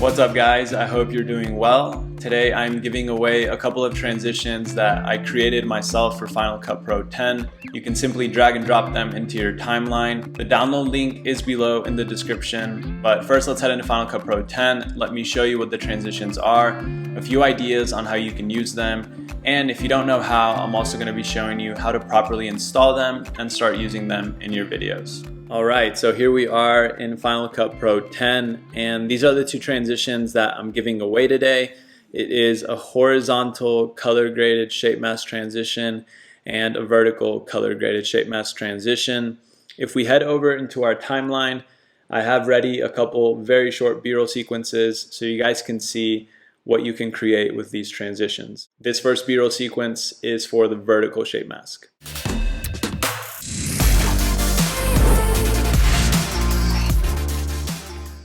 What's up guys, I hope you're doing well. Today I'm giving away a couple of transitions that I created myself for Final Cut Pro 10. You can simply drag and drop them into your timeline. The download link is below in the description, but first let's head into Final Cut Pro 10. Let me show you what the transitions are, a few ideas on how you can use them, and if you don't know how, I'm also going to be showing you how to properly install them and start using them in your videos. Alright, so here we are in Final Cut Pro 10, and these are the two transitions that I'm giving away today. It is a horizontal color graded shape mask transition and a vertical color graded shape mask transition. If we head over into our timeline, I have ready a couple very short B-roll sequences so you guys can see what you can create with these transitions. This first B-roll sequence is for the vertical shape mask.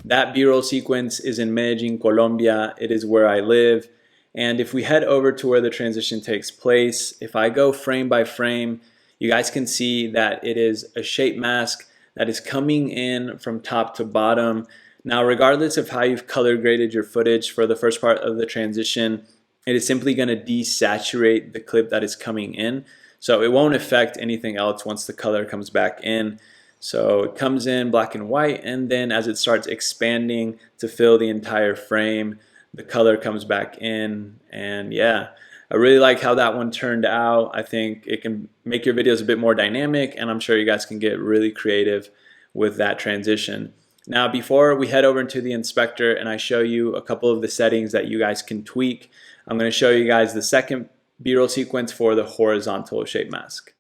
That B-roll sequence is in Medellin, Colombia. It is where I live. And if we head over to where the transition takes place, if I go frame by frame, you guys can see that it is a shape mask that is coming in from top to bottom. Now, regardless of how you've color graded your footage for the first part of the transition, it is simply going to desaturate the clip that is coming in. So it won't affect anything else once the color comes back in. So it comes in black and white, and then as it starts expanding to fill the entire frame, the color comes back in. And yeah, I really like how that one turned out. I think it can make your videos a bit more dynamic, and I'm sure you guys can get really creative with that transition. Now, before we head over into the inspector and I show you a couple of the settings that you guys can tweak, I'm going to show you guys the second B-roll sequence for the horizontal shape mask.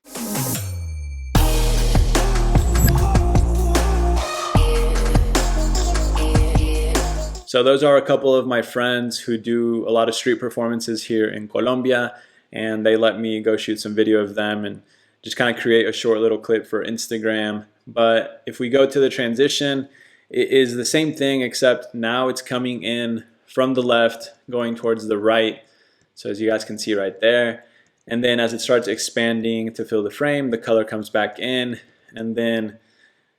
So those are a couple of my friends who do a lot of street performances here in Colombia, and they let me go shoot some video of them and just kind of create a short little clip for Instagram. But if we go to the transition, it is the same thing, except now it's coming in from the left going towards the right. So as you guys can see right there, and then as it starts expanding to fill the frame, the color comes back in, and then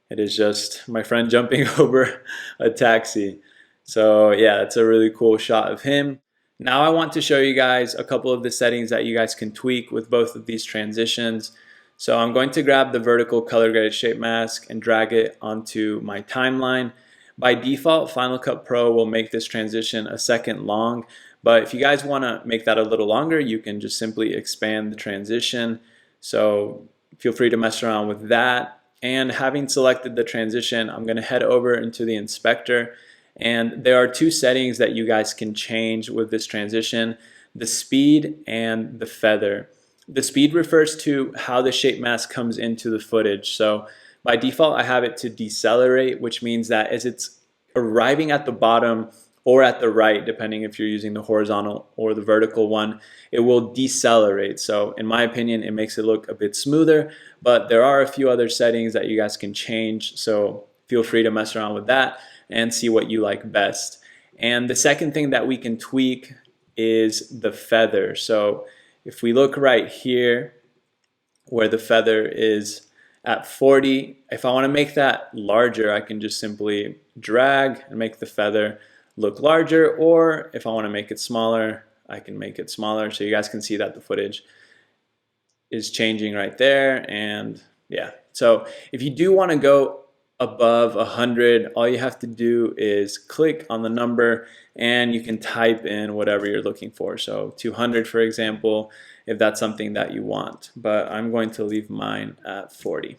it is just my friend jumping over a taxi. So yeah, it's a really cool shot of him. Now I want to show you guys a couple of the settings that you guys can tweak with both of these transitions. So I'm going to grab the vertical color graded shape mask and drag it onto my timeline. By default, Final Cut Pro will make this transition a second long, but if you guys want to make that a little longer, you can just simply expand the transition. So feel free to mess around with that. And having selected the transition, I'm going to head over into the inspector. And there are two settings that you guys can change with this transition: the speed and the feather. The speed refers to how the shape mask comes into the footage. So by default, I have it to decelerate, which means that as it's arriving at the bottom or at the right, depending if you're using the horizontal or the vertical one, it will decelerate. So in my opinion, it makes it look a bit smoother, but there are a few other settings that you guys can change. So feel free to mess around with that and see what you like best. And the second thing that we can tweak is the feather. So if we look right here where the feather is at 40, if I want to make that larger, I can just simply drag and make the feather look larger, or if I want to make it smaller, I can make it smaller. So you guys can see that the footage is changing right there. And yeah, so if you do want to go above 100, all you have to do is click on the number and you can type in whatever you're looking for. So 200, for example, if that's something that you want, but I'm going to leave mine at 40.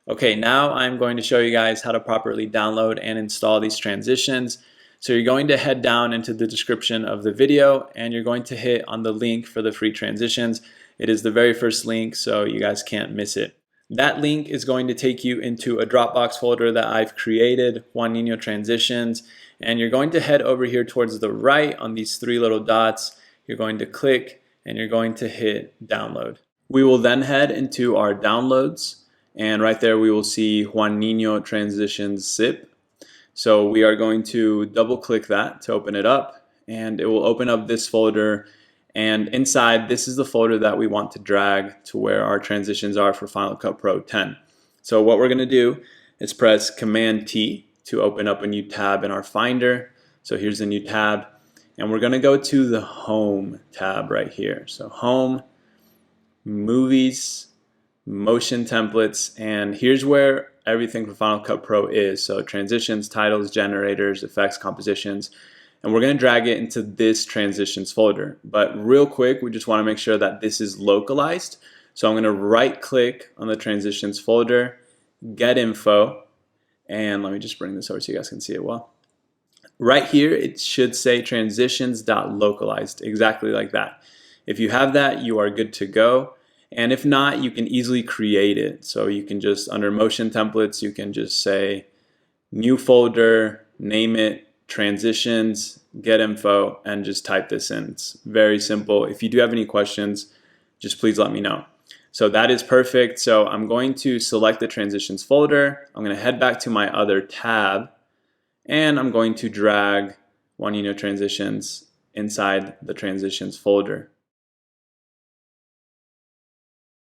Okay, now I'm going to show you guys how to properly download and install these transitions. So you're going to head down into the description of the video and you're going to hit on the link for the free transitions. It is the very first link, so you guys can't miss it. That link is going to take you into a Dropbox folder that I've created, Juan Nino Transitions, and you're going to head over here towards the right on these three little dots. You're going to click and you're going to hit download. We will then head into our downloads, and right there we will see Juan Nino Transitions zip. So we are going to double click that to open it up, and it will open up this folder. And inside, this is the folder that we want to drag to where our transitions are for Final Cut Pro 10. So what we're going to do is press Command T to open up a new tab in our Finder. So here's the new tab, and we're going to go to the Home tab right here. So Home, Movies, Motion Templates, and here's where everything for Final Cut Pro is. So transitions, titles, generators, effects, compositions, and we're going to drag it into this transitions folder. But real quick, we just want to make sure that this is localized. So I'm going to right click on the transitions folder, get info, and let me just bring this over so you guys can see it well. Right here, it should say transitions.localized, exactly like that. If you have that, you are good to go. And if not, you can easily create it. So you can just, under motion templates, you can just say new folder, name it, transitions, get info, and just type this in. It's very simple. If you do have any questions, just please let me know. So that is perfect. So I'm going to select the transitions folder. I'm going to head back to my other tab, and I'm going to drag Juan transitions inside the transitions folder.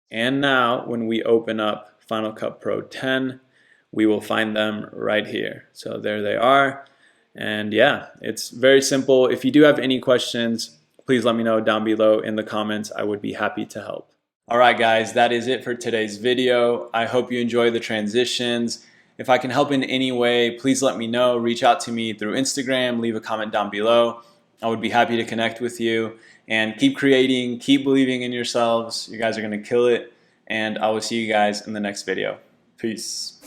And now when we open up Final Cut Pro 10, we will find them right here. So there they are. And yeah, it's very simple. If you do have any questions, please let me know down below in the comments. I would be happy to help. All right, guys, that is it for today's video. I hope you enjoy the transitions. If I can help in any way, please let me know. Reach out to me through Instagram, leave a comment down below. I would be happy to connect with you, and keep creating, keep believing in yourselves. You guys are gonna kill it, and I will see you guys in the next video. Peace.